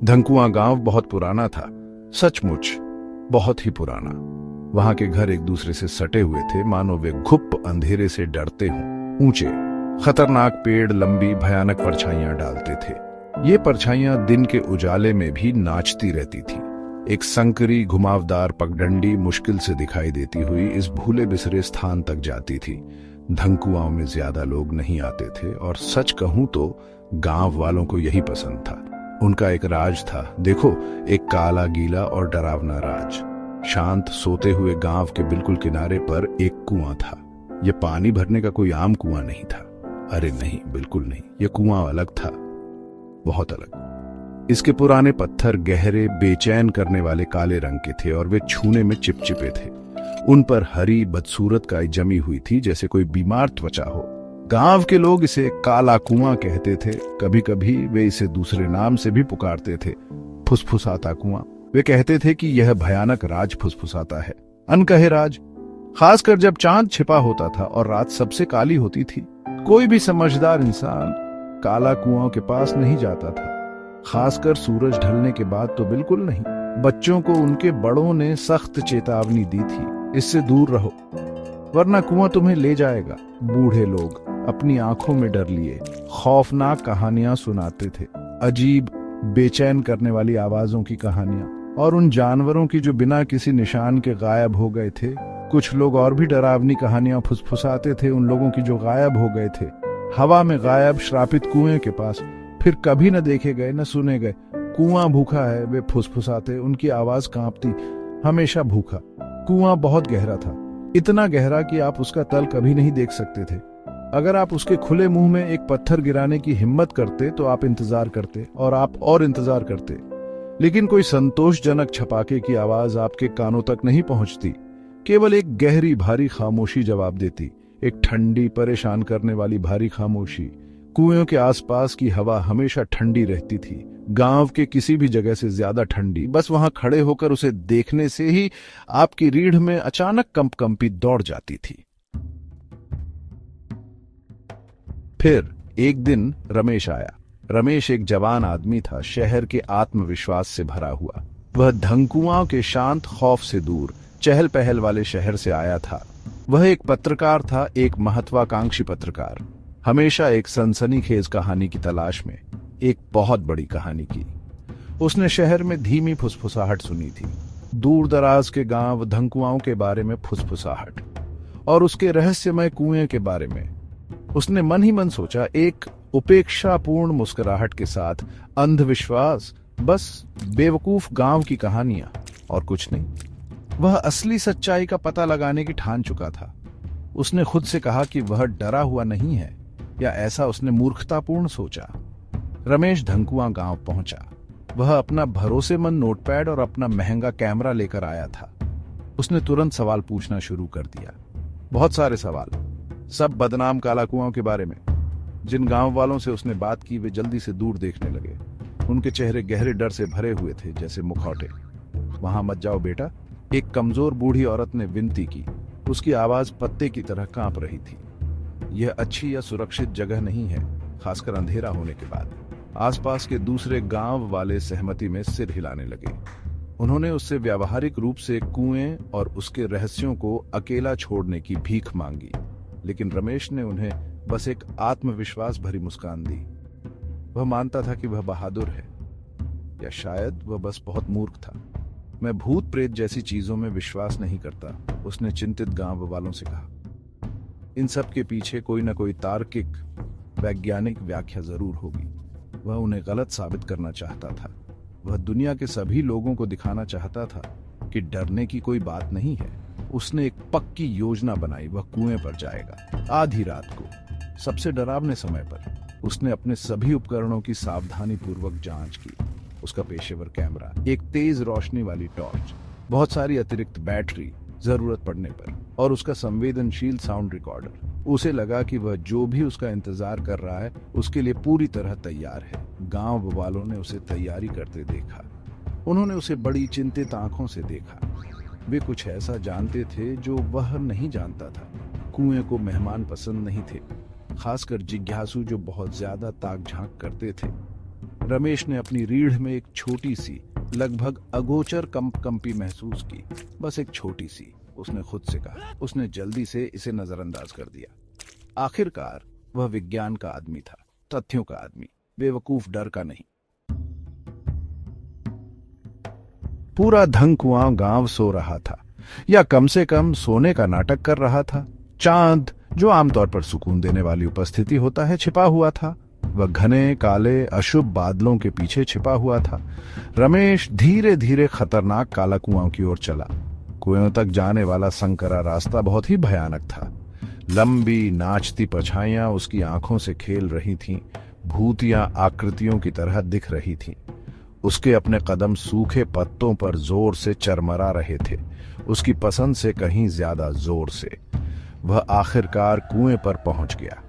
धनकुआं गांव बहुत पुराना था, सचमुच बहुत ही पुराना। वहां के घर एक दूसरे से सटे हुए थे, मानो वे गुप्त अंधेरे से डरते हों। ऊंचे खतरनाक पेड़ लंबी भयानक परछाइयां डालते थे। ये परछाइयां दिन के उजाले में भी नाचती रहती थी। एक संकरी घुमावदार पगडंडी मुश्किल से दिखाई देती हुई इस भूले बिसरे स्थान तक जाती थी। धनकुआं में ज्यादा लोग नहीं आते थे और सच कहूं तो गांव वालों को यही पसंद था। उनका एक राज था, देखो, एक काला गीला और डरावना राज। शांत सोते हुए गांव के बिल्कुल किनारे पर एक कुआं था। यह पानी भरने का कोई आम कुआं नहीं था। अरे नहीं, बिल्कुल नहीं। यह कुआं अलग था, बहुत अलग। इसके पुराने पत्थर गहरे बेचैन करने वाले काले रंग के थे और वे छूने में चिपचिपे थे। उन पर हरी बदसूरत काई जमी हुई थी, जैसे कोई बीमार त्वचा हो। गांव के लोग इसे काला कुआं कहते थे। कभी कभी वे इसे दूसरे नाम से भी पुकारते थे, फुसफुसाता कुआं। वे कहते थे कि यह भयानक राज फुसफुसाता है, अनकहे राज। खासकर जब चांद छिपा होता था और रात सबसे काली होती थी। कोई भी समझदार इंसान काला कुआं के पास नहीं जाता था, खासकर सूरज ढलने के बाद तो बिल्कुल नहीं। बच्चों को उनके बड़ों ने सख्त चेतावनी दी थी, इससे दूर रहो वरना कुआं तुम्हें ले जाएगा। बूढ़े लोग अपनी आंखों में डर लिए खौफनाक कहानियां सुनाते थे, अजीब बेचैन करने वाली आवाजों की कहानियां, और उन जानवरों की जो बिना किसी निशान के गायब हो गए थे। कुछ लोग और भी डरावनी कहानियां फुसफुसाते थे, उन लोगों की जो गायब हो गए थे, हवा में गायब श्रापित कुएं के पास, फिर कभी न देखे गए न सुने गए। कुआं भूखा है, वे फुसफुसाते, उनकी आवाज कांपती, हमेशा भूखा। कुआं बहुत गहरा था, इतना गहरा कि आप उसका तल कभी नहीं देख सकते थे। अगर आप उसके खुले मुंह में एक पत्थर गिराने की हिम्मत करते तो आप इंतजार करते और आप और इंतजार करते, लेकिन कोई संतोषजनक छपाके की आवाज आपके कानों तक नहीं पहुंचती। केवल एक गहरी भारी खामोशी जवाब देती, एक ठंडी परेशान करने वाली भारी खामोशी। कुएं के आसपास की हवा हमेशा ठंडी रहती थी, गांव के किसी भी जगह से ज्यादा ठंडी। बस वहां खड़े होकर उसे देखने से ही आपकी रीढ़ में अचानक कंपकंपी दौड़ जाती थी। फिर एक दिन रमेश आया। रमेश एक जवान आदमी था, शहर के आत्मविश्वास से भरा हुआ। वह धनकुआं के शांत खौफ से दूर चहल पहल वाले शहर से आया था। वह एक पत्रकार था, एक महत्वाकांक्षी पत्रकार, हमेशा एक सनसनीखेज कहानी की तलाश में, एक बहुत बड़ी कहानी की। उसने शहर में धीमी फुसफुसाहट सुनी थी, दूर दराज के गांव धनकुआं के बारे में फुसफुसाहट, और उसके रहस्यमय कुएं के बारे में। उसने मन ही मन सोचा, एक उपेक्षापूर्ण मुस्कुराहट के साथ, अंधविश्वास, बस बेवकूफ गांव की कहानियां और कुछ नहीं। वह असली सच्चाई का पता लगाने की ठान चुका था। उसने खुद से कहा कि वह डरा हुआ नहीं है, या ऐसा उसने मूर्खतापूर्ण सोचा। रमेश धनकुआं गांव पहुंचा। वह अपना भरोसेमंद नोटपैड और अपना महंगा कैमरा लेकर आया था। उसने तुरंत सवाल पूछना शुरू कर दिया, बहुत सारे सवाल, सब बदनाम काला कुआं के बारे में। जिन गांव वालों से उसने बात की वे जल्दी से दूर देखने लगे। उनके चेहरे गहरे डर से भरे हुए थे, जैसे मुखौटे। वहां मत जाओ बेटा, एक कमजोर बूढ़ी औरत ने विनती की। उसकी आवाज पत्ते की तरह कांप रही थी। यह अच्छी या सुरक्षित जगह नहीं है, खासकर अंधेरा होने के बाद। आसपास के दूसरे गांव वाले सहमति में सिर हिलाने लगे। उन्होंने उससे व्यावहारिक रूप से कुएं और उसके रहस्यों को अकेला छोड़ने की भीख मांगी, लेकिन रमेश ने उन्हें बस एक आत्मविश्वास भरी मुस्कान दी। वह मानता था कि वह बहादुर है, या शायद वह बस बहुत मूर्ख था। मैं भूत प्रेत जैसी चीजों में विश्वास नहीं करता, उसने चिंतित गांव वालों से कहा। इन सब के पीछे कोई ना कोई तार्किक, वैज्ञानिक व्याख्या जरूर होगी। वह उन्हें गलत साबित करना चाहता था। वह दुनिया के सभी लोगों को दिखाना चाहता था कि डरने की कोई बात नहीं है। उसने एक पक्की योजना बनाई। वह कुएं पर जाएगा आधी रात को, सबसे डरावने समय पर। उसने अपने सभी उपकरणों की सावधानी पूर्वक जांच की। उसका पेशेवर कैमरा, एक तेज रोशनी वाली टॉर्च, बहुत सारी अतिरिक्त बैटरी जरूरत पड़ने पर, और उसका संवेदनशील साउंड रिकॉर्डर। उसे लगा कि वह जो भी उसका इंतजार कर रहा है उसके लिए पूरी तरह तैयार है। गांव वालों ने उसे तैयारी करते देखा। उन्होंने उसे बड़ी चिंतित आंखों से देखा। वे कुछ ऐसा जानते थे जो वह नहीं जानता था। कुएं को मेहमान पसंद नहीं थे, खासकर जिज्ञासु जो बहुत ज्यादा ताक झांक करते थे। रमेश ने अपनी रीढ़ में एक छोटी सी, लगभग अगोचर कंपी महसूस की। बस एक छोटी सी, उसने खुद से कहा। उसने जल्दी से इसे नजरअंदाज कर दिया। आखिरकार वह विज्ञान का आदमी था, तथ्यों का आदमी, बेवकूफ डर का नहीं। पूरा धंकुआं गांव सो रहा था, या कम से कम सोने का नाटक कर रहा था। चांद, जो आमतौर पर सुकून देने वाली उपस्थिति होता है, छिपा हुआ था। वह घने काले अशुभ बादलों के पीछे छिपा हुआ था। रमेश धीरे धीरे खतरनाक काला कुआं की ओर चला। कुएं तक जाने वाला संकरा रास्ता बहुत ही भयानक था। लंबी नाचती परछाइयां उसकी आंखों से खेल रही थीं, भूतियां आकृतियों की तरह दिख रही थीं। उसके अपने कदम सूखे पत्तों पर जोर से चरमरा रहे थे, उसकी पसंद से कहीं ज्यादा जोर से। वह आखिरकार कुएं पर पहुंच गया।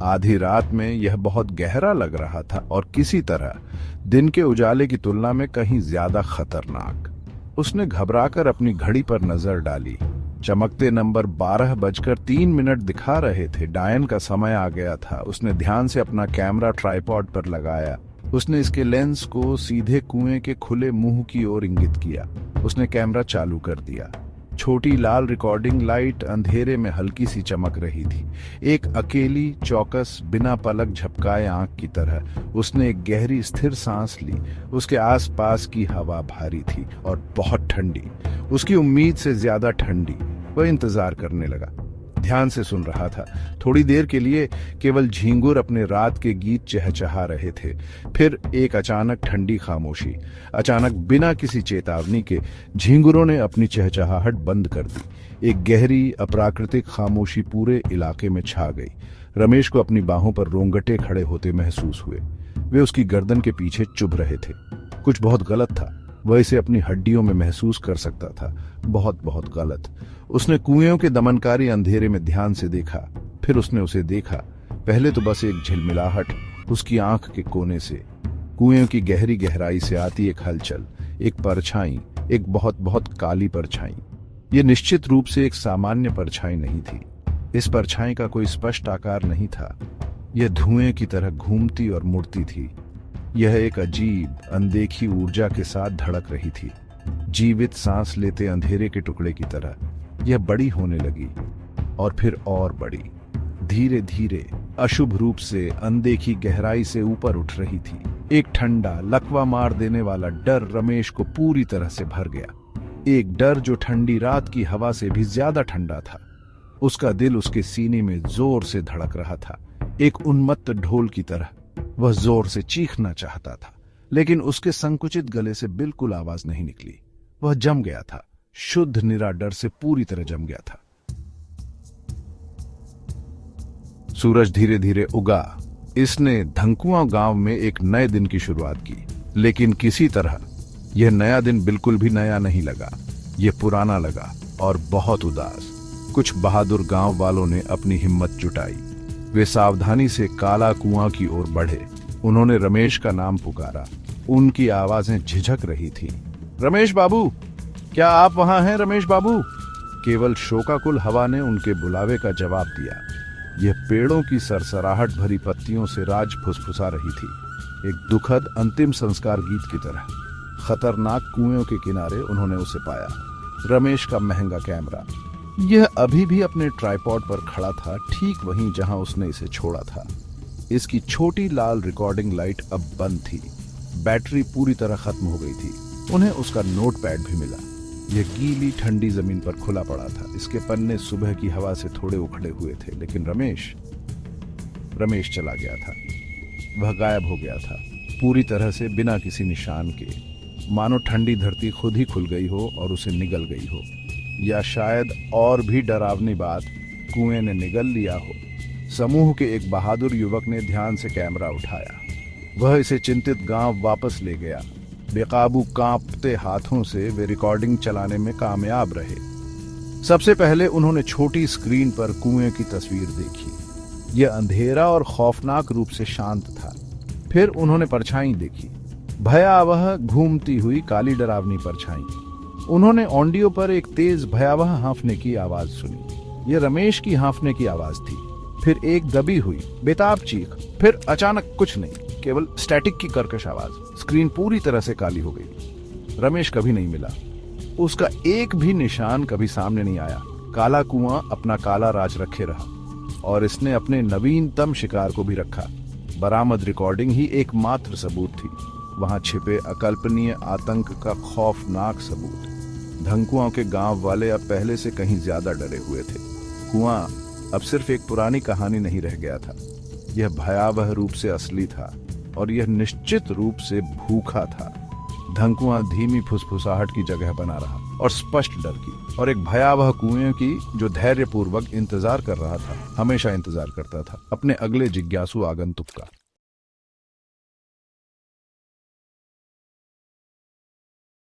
आधी रात में यह बहुत गहरा लग रहा था और किसी तरह दिन के उजाले की तुलना में कहीं ज्यादा खतरनाक। उसने घबराकर अपनी घड़ी पर नजर डाली। चमकते नंबर 12:03 दिखा रहे थे। डायन का समय आ गया था। उसने ध्यान से अपना कैमरा ट्राइपॉड पर लगाया। उसने इसके लेंस को सीधे कुएं के खुले मुंह की ओर इंगित किया। उसने कैमरा चालू कर दिया। छोटी लाल रिकॉर्डिंग लाइट अंधेरे में हल्की सी चमक रही थी, एक अकेली, चौकस, बिना पलक झपकाए आंख की तरह। उसने एक गहरी स्थिर सांस ली। उसके आसपास की हवा भारी थी और बहुत ठंडी, उसकी उम्मीद से ज्यादा ठंडी। वह इंतजार करने लगा, ध्यान से सुन रहा था। थोड़ी देर के लिए केवल झींगुर अपने रात के गीत चहचहा रहे थे। फिर एक अचानक ठंडी खामोशी। अचानक, बिना किसी चेतावनी के, झींगुरों ने अपनी चहचहाहट बंद कर दी। एक गहरी अप्राकृतिक खामोशी पूरे इलाके में छा गई। रमेश को अपनी बाहों पर रोंगटे खड़े होते महसूस हुए। वे उसकी गर्दन के पीछे चुभ रहे थे। कुछ बहुत गलत था। वह इसे अपनी हड्डियों में महसूस कर सकता था। बहुत बहुत गलत। उसने कुएं के दमनकारी अंधेरे में ध्यान से देखा। फिर उसने उसे देखा। पहले तो बस एक झिलमिलाहट, उसकी आंख के कोने से। कुएं की गहरी गहराई से आती एक हलचल, एक परछाई, एक बहुत बहुत काली परछाई। यह निश्चित रूप से एक सामान्य परछाई नहीं थी। इस परछाई का कोई स्पष्ट आकार नहीं था। यह धुएं की तरह घूमती और मुड़ती थी। यह एक अजीब, अनदेखी ऊर्जा के साथ धड़क रही थी, जीवित सांस लेते अंधेरे के टुकड़े की तरह। यह बड़ी होने लगी और फिर और बड़ी, धीरे धीरे, अशुभ रूप से, अनदेखी गहराई से ऊपर उठ रही थी। एक ठंडा, लकवा मार देने वाला डर रमेश को पूरी तरह से भर गया। एक डर जो ठंडी रात की हवा से भी ज्यादा ठंडा था। उसका दिल उसके सीने में जोर से धड़क रहा था, एक उन्मत्त ढोल की तरह। वह जोर से चीखना चाहता था, लेकिन उसके संकुचित गले से बिल्कुल आवाज नहीं निकली। वह जम गया था, शुद्ध निरा डर से पूरी तरह जम गया था। सूरज धीरे धीरे उगा। इसने धंकुआं गांव में एक नए दिन की शुरुआत की, लेकिन किसी तरह यह नया दिन बिल्कुल भी नया नहीं लगा। यह पुराना लगा और बहुत उदास। कुछ बहादुर गांव वालों ने अपनी हिम्मत जुटाई। वे सावधानी से काला कुआं की ओर बढ़े। उन्होंने रमेश का नाम पुकारा। उनकी आवाजें झिझक रही थी। रमेश बाबू, क्या आप वहां हैं? रमेश बाबू। केवल शोकाकुल हवा ने उनके बुलावे का जवाब दिया। यह पेड़ों की सरसराहट भरी पत्तियों से राज फुसफुसा रही थी, एक दुखद अंतिम संस्कार गीत की तरह। खतरनाक कुएं के किनारे उन्होंने उसे पाया, रमेश का महंगा कैमरा। यह अभी भी अपने ट्राइपॉड पर खड़ा था, ठीक वहीं जहां उसने इसे छोड़ा था। इसकी छोटी लाल रिकॉर्डिंग लाइट अब बंद थी। बैटरी पूरी तरह खत्म हो गई थी। उन्हें उसका नोटपैड भी मिला। यह गीली ठंडी जमीन पर खुला पड़ा था। इसके पन्ने सुबह की हवा से थोड़े उखड़े हुए थे, लेकिन रमेश चला गया था। वह गायब हो गया था, पूरी तरह से बिना किसी निशान के, मानो ठंडी धरती खुद ही खुल गई हो और उसे निगल गई हो। या शायद और भी डरावनी बात, कुएं ने निगल लिया हो। समूह के एक बहादुर युवक ने ध्यान से कैमरा उठाया। वह इसे चिंतित गांव वापस ले गया। बेकाबू कांपते हाथों से वे रिकॉर्डिंग चलाने में कामयाब रहे। सबसे पहले उन्होंने छोटी स्क्रीन पर कुएं की तस्वीर देखी। यह अंधेरा और खौफनाक रूप से शांत था। फिर उन्होंने परछाई देखी, भयावह घूमती हुई काली डरावनी परछाई। उन्होंने ऑडियो पर एक तेज भयावह हांफने की आवाज सुनी। यह रमेश की हांफने की आवाज थी। फिर एक दबी हुई बेताब चीख। फिर अचानक कुछ नहीं, केवल स्टैटिक की कर्कश आवाज। स्क्रीन पूरी तरह से काली हो गई। रमेश कभी नहीं मिला। उसका एक भी निशान कभी सामने नहीं आया। काला कुआं अपना काला राज रखे रहा और इसने अपने नवीनतम शिकार को भी रखा। बरामद रिकॉर्डिंग ही एकमात्र सबूत थी। वहां छिपे अकल्पनीय आतंक का खौफनाक सबूत। धनकुआं के गांव वाले अब पहले से कहीं ज्यादा डरे हुए थे। कुआं अब सिर्फ एक पुरानी कहानी नहीं रह गया था। यह भयावह रूप से असली था और यह निश्चित रूप से भूखा था। धनकुआं धीमी फुसफुसाहट की जगह बना रहा और स्पष्ट डर की, और एक भयावह कुएं की जो धैर्यपूर्वक इंतजार कर रहा था, हमेशा इंतजार करता था अपने अगले जिज्ञासु आगंतुक का।